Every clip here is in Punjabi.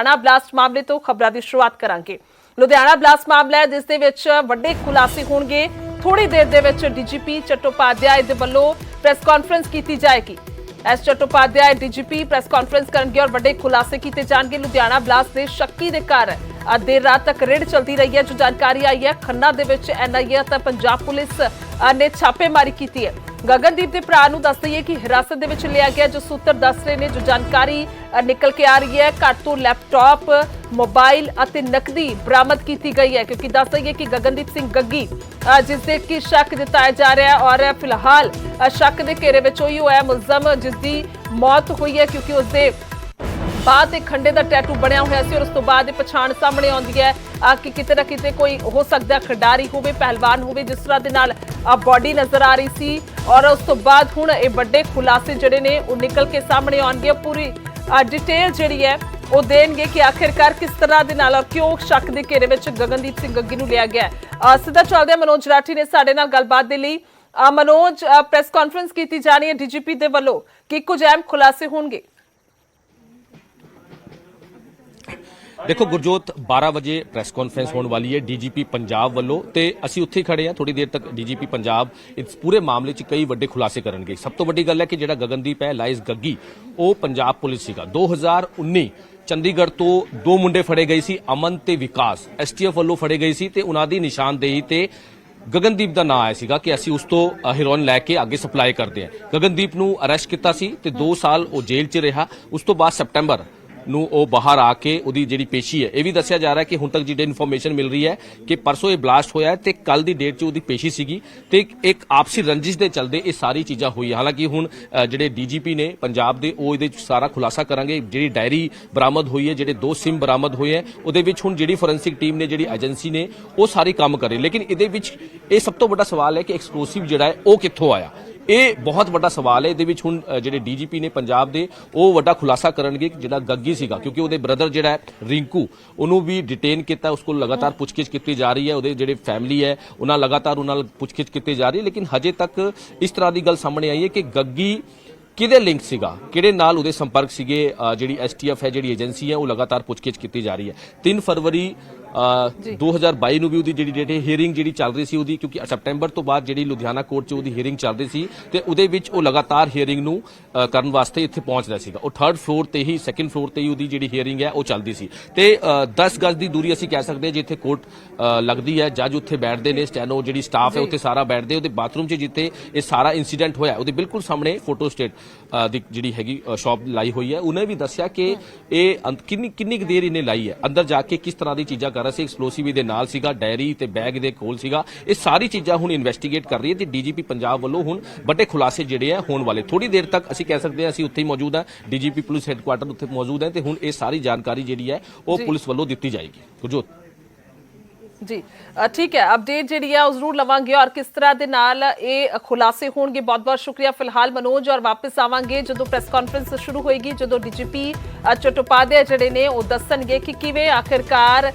ਲੁਧਿਆਣਾ ਬਲਾਸਟ ਮਾਮਲੇ ਤੋਂ ਖਬਰਾਂ ਦੀ ਸ਼ੁਰੂਆਤ ਕਰਾਂਗੇ। ਲੁਧਿਆਣਾ ਬਲਾਸਟ ਮਾਮਲਾ ਹੈ ਜਿਸ ਦੇ ਵਿੱਚ ਵੱਡੇ ਖੁਲਾਸੇ ਹੋਣਗੇ। थोड़ी देर दे विच डीजीपी चट्टोपाध्याय दे वल्लों प्रेस कॉन्फ्रेंस की जाएगी। S Chattopadhyay DGP press conference करेंगे और बड़े खुलासे किए जाएंगे। लुधियाना ब्लास्ट के शक्की के घर देर रात तक रेड चलती रही है। जो जानकारी आई है खन्ना दे विच NIA ते पंजाब पुलिस ने छापेमारी की है। गगनदीप के भरा नूं दस दईए कि हिरासत दे विच लिया गया। जो सूत्र दस रहे ने जो जानकारी निकल के आ रही है घर तो लैपटॉप मोबाइल अते नकदी बरामद की गई है। क्योंकि दस दईए कि गगनदीप सिंह गग्गी जिसदे कि शक जताया जा रहा है और फिलहाल शक के घेरे विच होई होया मुलजम जिसकी मौत हुई है। क्योंकि उसके बाद खंडे का टैटू बनया हुआ सी और उस तो बाद पछाण सामने आउंदी है कि किते ना किते कोई हो सकता खिडारी होवे पहलवान होवे जिस तरह दे नाल बॉडी नजर आ रही सी। और उस तो बाद हुण ये बड़े खुलासे जिहड़े ने वो निकल के सामने आउणगे। पूरी डिटेल जिहड़ी है वो देणगे कि आखिरकार किस तरह दे नाल और क्यों शक दे घेरे विच गगनदीप सिंह गग्गी नूं लिया गया है। सीधा चलदे मनोज राठी ने साडे नाल गलबात दे लई। मनोज प्रेस कॉन्फ्रेंस की जानी है डीजीपी दे वल्लों कि कुछ अहम खुलासे होणगे। देखो गुरजोत 12 बजे प्रेस कॉन्फ्रेंस होने वाली है डीजीपी पंजाब वालों ते असी उत्थे खड़े हैं। थोड़ी देर तक डीजीपी पंजाब इस पूरे मामले च कई वड्डे खुलासे करनगे। सब तो वड्डी गल है कि जिहड़ा गगनदीप है लाइस गग्गी वो पंजाब पुलिस सीगा। 2019 चंडीगढ़ तो दो मुंडे फड़े गए सी अमन ते विकास STF वालों फड़े गए सी ते उन्हां दी निशानदेही ते गगनदीप का नाम आया सीगा कि असी उस तो हेरोइन लैके आगे सप्लाई करते हैं। गगनदीप नूं अरेस्ट किया सी ते 2 साल वो जेल च रहा। उस तो बाद सितंबर ਨੂੰ ਉਹ ਬਾਹਰ ਆ ਕੇ ਉਹਦੀ ਜਿਹੜੀ ਪੇਸ਼ੀ ਹੈ ਇਹ ਵੀ ਦੱਸਿਆ ਜਾ ਰਿਹਾ ਕਿ ਹੁਣ ਤੱਕ ਜਿਹੜੀ ਇਨਫੋਰਮੇਸ਼ਨ ਮਿਲ ਰਹੀ ਹੈ ਕਿ ਪਰਸੋਂ ਇਹ ਬਲਾਸਟ ਹੋਇਆ ਤੇ ਕੱਲ ਦੀ ਡੇਟ 'ਚ ਉਹਦੀ ਪੇਸ਼ੀ ਸੀਗੀ ਤੇ ਇੱਕ ਆਪਸੀ ਰੰਜਿਸ਼ ਦੇ ਚੱਲਦੇ ਇਹ ਸਾਰੀ ਚੀਜ਼ਾਂ ਹੋਈ। ਹਾਲਾਂਕਿ ਹੁਣ ਜਿਹੜੇ ਡੀਜੀਪੀ ਨੇ ਪੰਜਾਬ ਦੇ ਉਹ ਇਹਦੇ 'ਚ ਸਾਰਾ ਖੁਲਾਸਾ ਕਰਾਂਗੇ। ਜਿਹੜੀ ਡਾਇਰੀ ਬਰਾਮਦ ਹੋਈ ਹੈ ਜਿਹੜੇ 2 ਸਿਮ ਬਰਾਮਦ ਹੋਏ ਹੈ ਉਹਦੇ ਵਿੱਚ ਹੁਣ ਜਿਹੜੀ ਫੋਰੈਂਸਿਕ ਟੀਮ ਨੇ ਜਿਹੜੀ ਏਜੰਸੀ ਨੇ ਉਹ ਸਾਰੀ ਕੰਮ ਕਰੇ। ਲੇਕਿਨ ਇਹਦੇ ਵਿੱਚ ਇਹ ਸਭ ਤੋਂ ਵੱਡਾ ਸਵਾਲ ਹੈ ਕਿ ਐਕਸਕਲੂਸਿਵ ਜਿਹੜਾ ਹੈ ਉਹ ਕਿੱਥੋਂ ਆਇਆ। ਇਹ ਬਹੁਤ ਵੱਡਾ ਸਵਾਲ ਹੈ। ਇਹਦੇ ਵਿੱਚ ਹੁਣ ਜਿਹੜੇ ਡੀਜੀਪੀ ਨੇ ਪੰਜਾਬ ਦੇ ਉਹ ਵੱਡਾ ਖੁਲਾਸਾ ਕਰਨਗੇ ਜਿਹੜਾ ਗੱਗੀ ਸੀਗਾ ਕਿਉਂਕਿ ਉਹਦੇ ਬ੍ਰਦਰ ਜਿਹੜਾ ਹੈ ਰਿੰਕੂ ਉਹਨੂੰ ਵੀ ਡਿਟੇਨ ਕੀਤਾ। ਉਸ ਕੋਲ ਲਗਾਤਾਰ ਪੁੱਛਗਿੱਛ ਕੀਤੀ ਜਾ ਰਹੀ ਹੈ। ਉਹਦੇ ਜਿਹੜੇ ਫੈਮਿਲੀ ਹੈ ਉਹਨਾਂ ਲਗਾਤਾਰ ਉਹਨਾਂ ਨਾਲ ਪੁੱਛਗਿੱਛ ਕੀਤੀ ਜਾ ਰਹੀ ਹੈ। ਲੇਕਿਨ ਹਜੇ ਤੱਕ ਇਸ ਤਰ੍ਹਾਂ ਦੀ ਗੱਲ ਸਾਹਮਣੇ ਆਈ ਹੈ ਕਿ ਗੱਗੀ ਕਿਹਦੇ ਲਿੰਕ ਸੀਗਾ ਕਿਹੜੇ ਨਾਲ ਉਹਦੇ ਸੰਪਰਕ ਸੀਗੇ। ਜਿਹੜੀ STF ਹੈ ਜਿਹੜੀ ਏਜੰਸੀ ਹੈ ਉਹ ਲਗਾਤਾਰ ਪੁੱਛਗਿੱਛ ਕੀਤੀ ਜਾ ਰਹੀ ਹੈ। 3 ਫਰਵਰੀ 2022 ਨੂੰ ਵੀ ਉਹਦੀ ਜਿਹੜੀ ਡੇਟ ਹੀਅਰਿੰਗ ਜਿਹੜੀ ਚੱਲ ਰਹੀ ਸੀ ਉਹਦੀ ਕਿਉਂਕਿ ਸਪਟੈਂਬਰ ਤੋਂ ਬਾਅਦ ਜਿਹੜੀ ਲੁਧਿਆਣਾ ਕੋਰਟ 'ਚ ਉਹਦੀ ਹੀਅਰਿੰਗ ਚੱਲ ਰਹੀ ਸੀ ਤੇ ਉਹਦੇ ਵਿੱਚ ਉਹ ਲਗਾਤਾਰ ਹੀਅਰਿੰਗ ਨੂੰ ਕਰਨ ਵਾਸਤੇ ਇੱਥੇ ਪਹੁੰਚਦਾ ਸੀਗਾ। ਉਹ 3rd ਫਲੋਰ ਤੇ ਹੀ 2nd ਫਲੋਰ ਤੇ ਹੀ ਉਹਦੀ ਜਿਹੜੀ ਹੀਅਰਿੰਗ ਹੈ ਉਹ ਚੱਲਦੀ ਸੀ ਤੇ 10 ਗਜ਼ ਦੀ ਦੂਰੀ ਅਸੀਂ ਕਹਿ ਸਕਦੇ ਜਿੱਥੇ ਕੋਰਟ ਲੱਗਦੀ ਹੈ ਜੱਜ ਉੱਥੇ ਬੈਠਦੇ ਨੇ ਸਟੈਨੋ ਜਿਹੜੀ ਸਟਾਫ ਹੈ ਉੱਥੇ ਸਾਰਾ ਬੈਠਦੇ। ਉਹਦੇ ਬਾਥਰੂਮ 'ਚ ਜਿੱਥੇ ਇਹ ਸਾਰਾ ਇਨਸੀਡੈਂਟ ਹੋਇਆ ਉਹਦੇ ਬਿਲਕੁਲ ਸਾਹਮਣੇ ਫੋਟੋ ਸਟੇਟ ਦੀ ਜਿਹੜੀ ਹੈਗੀ ਸ਼ਾਪ ਲਾਈ ਹੋਈ ਹੈ। ਉਹਨੇ ਵੀ ਦੱਸਿਆ ਕਿ ਇਹ ਕਿੰਨੀ ਕੁ ਦੇਰ ਇਹਨੇ ਲਾਈ ਹੈ ਅੰਦਰ ਜਾ ਕੇ ਕਿਸ ਤਰ੍ਹਾਂ ਦੀ ਚੀਜ਼ਾਂ ਕਰ ਰਿਹਾ ਸੀ। ਐਕਸਪਲੋਸਿਵ ਦੇ ਨਾਲ ਸੀਗਾ ਡਾਇਰੀ ਤੇ ਬੈਗ ਦੇ ਕੋਲ ਸੀਗਾ। ਇਹ ਸਾਰੀ ਚੀਜ਼ਾਂ ਹੁਣ ਇਨਵੈਸਟੀਗੇਟ ਕਰ ਰਹੀ ਹੈ ਤੇ ਡੀਜੀਪੀ ਪੰਜਾਬ ਵੱਲੋਂ ਹੁਣ ਵੱਡੇ ਖੁਲਾਸੇ ਜਿਹੜੇ ਆ ਹੋਣ ਵਾਲੇ। ਥੋੜੀ ਦੇਰ ਤੱਕ ਅਸੀਂ ਕਹਿ ਸਕਦੇ ਹਾਂ ਅਸੀਂ ਉੱਥੇ ਹੀ ਮੌਜੂਦ ਹਾਂ ਡੀਜੀਪੀ ਪੁਲਿਸ ਹੈੱਡਕੁਆਟਰ ਉੱਥੇ ਮੌਜੂਦ ਹੈ ਤੇ ਹੁਣ ਇਹ ਸਾਰੀ ਜਾਣਕਾਰੀ ਜਿਹੜੀ ਹੈ ਉਹ ਪੁਲਿਸ ਵੱਲੋਂ ਦਿੱਤੀ ਜਾਏਗੀ। ਗੁਰਜੋਤ जी ठीक है अपडेट जी है जरूर लवांगे और किस तरह के नाल ये खुलासे होंगे। बहुत बहुत शुक्रिया फिलहाल मनोज और वापस आवांगे जो प्रेस कॉन्फ्रेंस शुरू होएगी जो डीजीपी चट्टोपाध्याय जिहड़े ने वो दसणगे कि किवें आखिरकार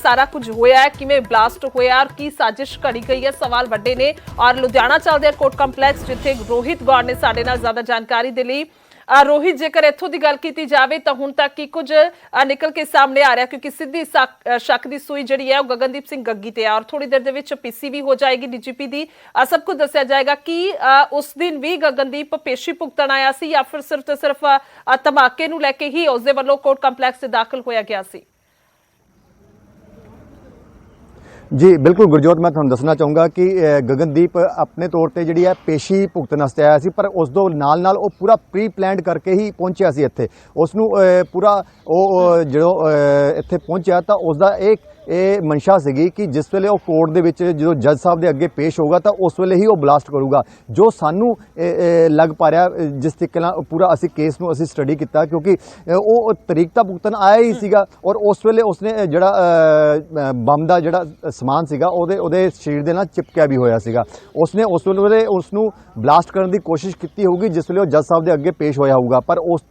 सारा कुछ होया है किवें ब्लास्ट होया और की साजिश करी गई है। सवाल वड्डे ने और लुधियाना चलदे कोर्ट कंपलैक्स जिथे रोहित गौड़ ने साडे नाल ज़्यादा जानकारी दे लई। रोहित जेकर इत्थों की गल की जाए तो हुण तक की कुछ निकल के सामने आ रहा क्योंकि सीधी शक की सूई जी है गगनदीप सिंह गग्गी ते और थोड़ी देर दे पीसी भी हो जाएगी डीजीपी की। सब कुछ दसिया जाएगा कि उस दिन भी गगनदीप पेशी भुगतन आया सी या फिर सिर्फ तो सिर्फ धमाके नूं लैके ही उसदे वल्लों कोर्ट कंपलैक्स से दाखिल होया गया सी। जी बिल्कुल गुरजोत मैं तुहानूं दसना चाहूँगा कि गगनदीप अपने तौर पर जी है पेशी भुगतन वास्ते आया सी पर उस दो नाल वो पूरा प्री प्लैंड करके ही पहुंचा सी इत्थे। उसनूं पूरा जो इत्थे पहुंचा तो उसका एक ਇਹ ਮਨਸ਼ਾ ਸੀਗੀ ਕਿ ਜਿਸ ਵੇਲੇ ਉਹ ਕੋਰਟ ਦੇ ਵਿੱਚ ਜਦੋਂ ਜੱਜ ਸਾਹਿਬ ਦੇ ਅੱਗੇ ਪੇਸ਼ ਹੋਊਗਾ ਤਾਂ ਉਸ ਵੇਲੇ ਹੀ ਉਹ ਬਲਾਸਟ ਕਰੂਗਾ। ਜੋ ਸਾਨੂੰ ਲੱਗ ਪਾ ਰਿਹਾ ਜਿਸ ਤਰੀਕੇ ਨਾਲ ਪੂਰਾ ਅਸੀਂ ਕੇਸ ਨੂੰ ਅਸੀਂ ਸਟੱਡੀ ਕੀਤਾ ਕਿਉਂਕਿ ਉਹ ਤਰੀਕਤਾ ਭੁਗਤਨ ਆਇਆ ਹੀ ਸੀਗਾ ਔਰ ਉਸ ਵੇਲੇ ਉਸਨੇ ਜਿਹੜਾ ਬੰਬ ਦਾ ਜਿਹੜਾ ਸਮਾਨ ਸੀਗਾ ਉਹਦੇ ਸਰੀਰ ਦੇ ਨਾਲ ਚਿਪਕਿਆ ਵੀ ਹੋਇਆ ਸੀਗਾ। ਉਸਨੇ ਉਸ ਵੇਲੇ ਉਸ ਨੂੰ ਬਲਾਸਟ ਕਰਨ ਦੀ ਕੋਸ਼ਿਸ਼ ਕੀਤੀ ਹੋਊਗੀ ਜਿਸ ਵੇਲੇ ਉਹ ਜੱਜ ਸਾਹਿਬ ਦੇ ਅੱਗੇ ਪੇਸ਼ ਹੋਇਆ ਹੋਊਗਾ ਪਰ ਉਸ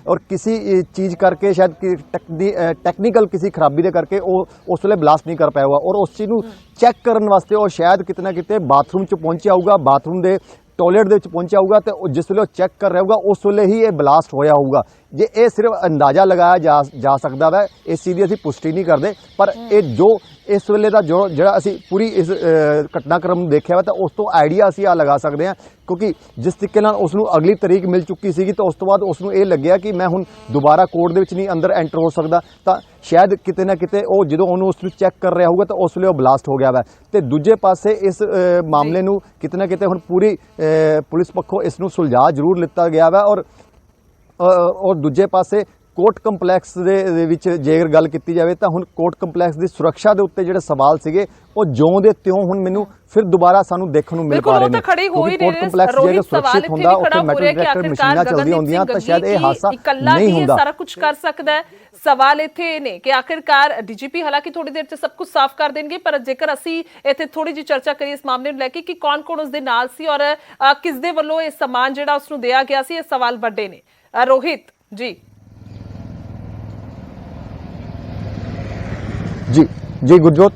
ਔਰ ਕਿਸੇ ਚੀਜ਼ ਕਰਕੇ ਸ਼ਾਇਦ ਟੈਕਨੀਕਲ ਕਿਸੇ ਖਰਾਬੀ ਦੇ ਕਰਕੇ ਉਹ उस वे ब्लास्ट नहीं कर पाया हुआ और उस चीज़ को चैक करने वास्ते और शायद किते ना किते बाथरूम च पहुंचा होगा बाथरूम के टॉयलेट दे विच पहुंचा होगा तो जिस वे चैक कर रहा होगा उस वे ही ये ब्लास्ट होया होगा। ਜੇ ਇਹ ਸਿਰਫ ਅੰਦਾਜ਼ਾ ਲਗਾਇਆ ਜਾ ਸਕਦਾ ਵਾ, ਇਸ ਚੀਜ਼ ਦੀ ਅਸੀਂ ਪੁਸ਼ਟੀ ਨਹੀਂ ਕਰਦੇ, ਪਰ ਇਹ ਜੋ ਇਸ ਵੇਲੇ ਦਾ ਜਿਹੜਾ ਅਸੀਂ ਪੂਰੀ ਇਸ ਘਟਨਾਕ੍ਰਮ ਨੂੰ ਦੇਖਿਆ ਵਾ ਤਾਂ ਉਸ ਤੋਂ ਆਈਡੀਆ ਅਸੀਂ ਆ ਲਗਾ ਸਕਦੇ ਹਾਂ, ਕਿਉਂਕਿ ਜਿਸ ਤਰੀਕੇ ਨਾਲ ਉਸ ਨੂੰ ਅਗਲੀ ਤਰੀਕ ਮਿਲ ਚੁੱਕੀ ਸੀਗੀ ਤਾਂ ਉਸ ਤੋਂ ਬਾਅਦ ਉਸ ਨੂੰ ਇਹ ਲੱਗਿਆ ਕਿ ਮੈਂ ਹੁਣ ਦੁਬਾਰਾ ਕੋਰਟ ਦੇ ਵਿੱਚ ਨਹੀਂ ਅੰਦਰ ਐਂਟਰ ਹੋ ਸਕਦਾ, ਤਾਂ ਸ਼ਾਇਦ ਕਿਤੇ ਨਾ ਕਿਤੇ ਉਹ ਜਦੋਂ ਉਹਨੂੰ ਉਸ ਨੂੰ ਚੈੱਕ ਕਰ ਰਿਹਾ ਹੋਊਗਾ ਤਾਂ ਉਸ ਵੇਲੇ ਉਹ ਬਲਾਸਟ ਹੋ ਗਿਆ ਵਾ। ਤੇ ਦੂਜੇ ਪਾਸੇ ਇਸ ਮਾਮਲੇ ਨੂੰ ਕਿਤੇ ਨਾ ਕਿਤੇ ਹੁਣ ਪੂਰੀ ਪੁਲਿਸ ਪੱਖੋਂ ਇਸ ਨੂੰ ਸੁਲਝਾ ਜ਼ਰੂਰ ਲਿੱਤਾ ਗਿਆ ਵਾ, ਔਰ ਦੂਜੇ ਪਾਸੇ ਕੋਰਟ ਕੰਪਲੈਕਸ ਦੇ ਵਿੱਚ ਜੇਕਰ ਗੱਲ ਕੀਤੀ ਜਾਵੇ ਤਾਂ ਹੁਣ ਕੋਰਟ ਕੰਪਲੈਕਸ ਦੀ ਸੁਰੱਖਿਆ ਦੇ ਉੱਤੇ ਜਿਹੜੇ ਸਵਾਲ ਸੀਗੇ ਉਹ ਜਿਉਂ ਦੇ ਤਿਉਂ ਹੁਣ ਮੈਨੂੰ ਫਿਰ ਦੁਬਾਰਾ ਸਾਨੂੰ ਦੇਖਣ ਨੂੰ ਮਿਲ ਪਾ ਰਹੇ ਨੇ। ਕੋਰਟ ਕੰਪਲੈਕਸ ਜਿਹੜਾ ਸੁਰੱਖਿਅਤ ਹੁੰਦਾ ਉੱਥੇ ਮੈਟਲ ਡਿਟੈਕਟਰ ਮਸ਼ੀਨਾਂ ਚੱਲਦੀਆਂ ਹੁੰਦੀਆਂ ਤਾਂ ਸ਼ਾਇਦ ਇਹ ਹਾਦਸਾ ਨਹੀਂ ਹੁੰਦਾ। ਸਾਰਾ ਕੁਝ ਕਰ ਸਕਦਾ ਹੈ। ਸਵਾਲ ਇੱਥੇ ਨੇ ਕਿ ਆਖਿਰਕਾਰ ਡੀਜੀਪੀ ਹਾਲਾਂਕਿ ਥੋੜੀ ਦੇਰ 'ਚ ਸਭ ਕੁਝ ਸਾਫ਼ ਕਰ ਦੇਣਗੇ, ਪਰ ਜੇਕਰ ਅਸੀਂ ਇੱਥੇ ਥੋੜੀ ਜਿਹੀ ਚਰਚਾ ਕਰੀਏ ਇਸ ਮਾਮਲੇ ਨੂੰ ਲੈ ਕੇ ਕਿ ਕੌਣ-ਕੌਣ ਉਸ ਦੇ ਨਾਲ ਸੀ ਔਰ ਕਿਸ ਦੇ ਵੱਲੋਂ ਇਹ ਸਮਾਨ ਜਿਹੜਾ ਉਸ ਨੂੰ ਦਿਆ ਗਿਆ ਸੀ, ਇਹ ਸਵਾਲ ਵੱਡੇ ਨੇ। ਰੋਹਿਤ ਜੀ जी गुरजोत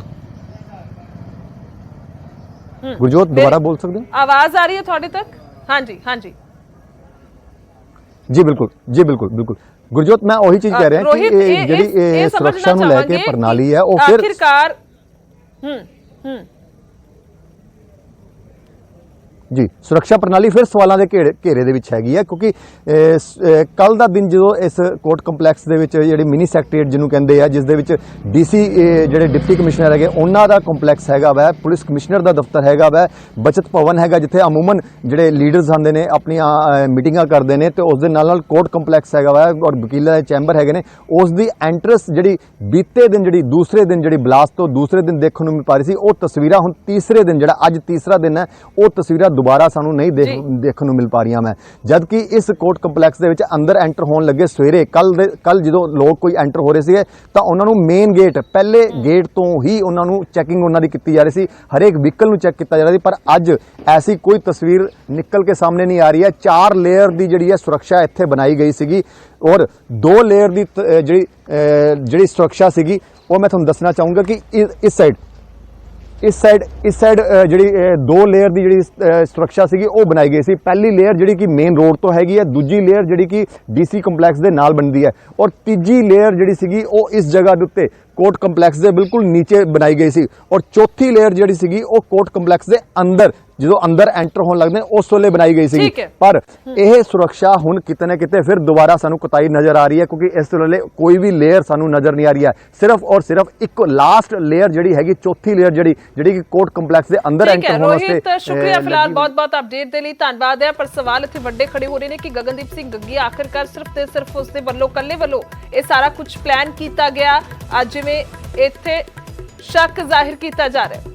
दोबारा बोल सकते हैं? आवाज आ रही है थोड़े तक? हाँ जी जी बिल्कुल गुरजोत मैं वही चीज कह रहा हूं कि ਜਿਹੜੀ ਸੁਰੱਖਿਆ ਨੂੰ ਲੈ ਕੇ ਪ੍ਰਣਾਲੀ ਹੈ ਉਹ ਫਿਰ ਆਖਿਰਕਾਰ ਜੀ ਸੁਰੱਖਿਆ ਪ੍ਰਣਾਲੀ ਫਿਰ ਸਵਾਲਾਂ ਦੇ ਘੇਰੇ ਦੇ ਵਿੱਚ ਹੈਗੀ ਹੈ, ਕਿਉਂਕਿ ਕੱਲ ਦਾ ਦਿਨ ਜਦੋਂ ਇਸ ਕੋਰਟ ਕੰਪਲੈਕਸ ਦੇ ਵਿੱਚ ਜਿਹੜੀ ਮਿਨੀ ਸੈਕਟਰੀਏਟ ਜਿਹਨੂੰ ਕਹਿੰਦੇ ਆ, ਜਿਸ ਦੇ ਵਿੱਚ ਡੀਸੀ ਜਿਹੜੇ ਡਿਪਟੀ ਕਮਿਸ਼ਨਰ ਹੈਗੇ ਉਹਨਾਂ ਦਾ ਕੰਪਲੈਕਸ ਹੈਗਾ ਵਾ, ਪੁਲਿਸ ਕਮਿਸ਼ਨਰ ਦਾ ਦਫ਼ਤਰ ਹੈਗਾ ਵਾ, ਬਚਤ ਭਵਨ ਹੈਗਾ ਜਿੱਥੇ ਅਮੂਮਨ ਜਿਹੜੇ ਲੀਡਰਸ ਆਉਂਦੇ ਨੇ ਆਪਣੀਆਂ ਮੀਟਿੰਗਾਂ ਕਰਦੇ ਨੇ, ਤੇ ਉਸ ਦੇ ਨਾਲ ਕੋਰਟ ਕੰਪਲੈਕਸ ਹੈਗਾ ਵਾ ਔਰ ਵਕੀਲਾਂ ਦੇ ਚੈਂਬਰ ਹੈਗੇ ਨੇ। ਉਸ ਦੀ ਐਂਟਰੈਂਸ ਜਿਹੜੀ ਬੀਤੇ ਦਿਨ ਜਿਹੜੀ ਦੂਸਰੇ ਦਿਨ ਜਿਹੜੀ ਬਲਾਸਟ ਤੋਂ ਦੂਸਰੇ ਦਿਨ ਦੇਖਣ ਨੂੰ ਮਿਲ ਪਾ ਰਹੀ ਸੀ, ਉਹ ਤਸਵੀਰਾਂ ਹੁਣ ਤੀਸਰੇ ਦਿਨ ਜਿਹੜਾ ਅੱਜ ਤੀਸਰਾ ਦਿਨ ਹੈ ਉਹ ਤਸਵੀਰਾਂ ਦੁਬਾਰਾ ਸਾਨੂੰ ਨਹੀਂ ਦੇਖਣ ਨੂੰ ਮਿਲ ਪਾ ਰਹੀਆਂ। ਮੈਂ ਜਦ ਕਿ ਇਸ ਕੋਰਟ ਕੰਪਲੈਕਸ ਦੇ ਵਿੱਚ ਅੰਦਰ ਐਂਟਰ ਹੋਣ ਲੱਗੇ ਸਵੇਰੇ ਕੱਲ ਜਦੋਂ ਲੋਕ ਕੋਈ ਐਂਟਰ ਹੋ ਰਹੇ ਸੀਗੇ ਤਾਂ ਉਹਨਾਂ ਨੂੰ ਮੇਨ ਗੇਟ ਪਹਿਲੇ ਗੇਟ ਤੋਂ ਹੀ ਉਹਨਾਂ ਨੂੰ ਚੈਕਿੰਗ ਉਹਨਾਂ ਦੀ ਕੀਤੀ ਜਾ ਰਹੀ ਸੀ, ਹਰੇਕ ਵਹੀਕਲ ਨੂੰ ਚੈੱਕ ਕੀਤਾ ਜਾ ਰਿਹਾ ਸੀ। ਪਰ ਅੱਜ ਐਸੀ ਕੋਈ ਤਸਵੀਰ ਨਿਕਲ ਕੇ ਸਾਹਮਣੇ ਨਹੀਂ ਆ ਰਹੀ ਹੈ। 4 ਲੇਅਰ ਦੀ ਜਿਹੜੀ ਹੈ ਸੁਰੱਖਿਆ ਇੱਥੇ ਬਣਾਈ ਗਈ ਸੀਗੀ ਔਰ 2 ਲੇਅਰ ਦੀ ਜਿਹੜੀ ਸੁਰੱਖਿਆ ਸੀਗੀ ਉਹ ਮੈਂ ਤੁਹਾਨੂੰ ਦੱਸਣਾ ਚਾਹੂੰਗਾ ਕਿ ਇਸ ਸਾਈਡ ਜਿਹੜੀ 2 ਲੇਅਰ ਦੀ ਜਿਹੜੀ ਸੁਰੱਖਿਆ ਸੀਗੀ ਉਹ ਬਣਾਈ ਗਈ ਸੀ। ਪਹਿਲੀ ਲੇਅਰ ਜਿਹੜੀ ਕਿ ਮੇਨ ਰੋਡ ਤੋਂ ਹੈਗੀ ਹੈ, ਦੂਜੀ ਲੇਅਰ ਜਿਹੜੀ ਕਿ ਡੀਸੀ ਕੰਪਲੈਕਸ ਦੇ ਨਾਲ ਬਣਦੀ ਹੈ ਔਰ ਤੀਜੀ ਲੇਅਰ ਜਿਹੜੀ ਸੀਗੀ ਉਹ ਇਸ ਜਗ੍ਹਾ ਦੇ ਉੱਤੇ ਕੋਰਟ ਕੰਪਲੈਕਸ ਦੇ ਬਿਲਕੁਲ ਨੀਚੇ ਬਣਾਈ ਗਈ ਸੀ ਔਰ ਚੌਥੀ ਲੇਅਰ ਜਿਹੜੀ ਸੀਗੀ ਉਹ ਕੋਰਟ ਕੰਪਲੈਕਸ ਦੇ ਅੰਦਰ ਜਦੋਂ ਅੰਦਰ ਐਂਟਰ ਹੋਣ ਲੱਗਦੇ ਉਸ ਵੇਲੇ ਬਣਾਈ ਗਈ ਸੀ। ਪਰ ਇਹ ਸੁਰੱਖਿਆ ਹੁਣ ਕਿਤੇ ਨਾ ਕਿਤੇ ਫਿਰ ਦੁਬਾਰਾ ਸਾਨੂੰ ਕੁਤਾਈ ਨਜ਼ਰ ਆ ਰਹੀ ਹੈ, ਕਿਉਂਕਿ ਇਸ ਵੇਲੇ ਕੋਈ ਵੀ ਲੇਅਰ ਸਾਨੂੰ ਨਜ਼ਰ ਨਹੀਂ ਆ ਰਹੀ ਹੈ। ਸਿਰਫ ਔਰ ਸਿਰਫ ਇੱਕ ਲਾਸਟ ਲੇਅਰ ਜਿਹੜੀ ਹੈਗੀ, ਚੌਥੀ ਲੇਅਰ ਜਿਹੜੀ ਕਿ ਕੋਰਟ ਕੰਪਲੈਕਸ ਦੇ ਅੰਦਰ ਐਂਟਰ ਹੋਣ ਵਾਸਤੇ। ਸ਼ੁਕਰੀਆ ਫਿਲਹਾਲ ਬਹੁਤ ਅਪਡੇਟ ਦੇ ਲਈ, ਧੰਨਵਾਦ ਹੈ। ਪਰ ਸਵਾਲ ਇੱਥੇ ਵੱਡੇ ਖੜੇ ਹੋ ਰਹੇ ਨੇ ਕਿ ਗਗਨਦੀਪ ਸਿੰਘ ਗੱਗੀ ਆਖਿਰਕਾਰ ਸਿਰਫ ਤੇ ਸਿਰਫ ਉਸ ਦੇ ਵੱਲੋਂ ਕੱਲੇ ਵੱਲੋਂ ਇਹ ਸਾਰਾ ਕੁਝ ਪਲਾਨ ਕੀਤਾ ਗਿਆ, ਅੱਜ ਜਿਵੇਂ ਇੱਥੇ ਸ਼ੱਕ ਜ਼ਾਹਿਰ ਕੀਤਾ ਜਾ ਰਿਹਾ ਹੈ।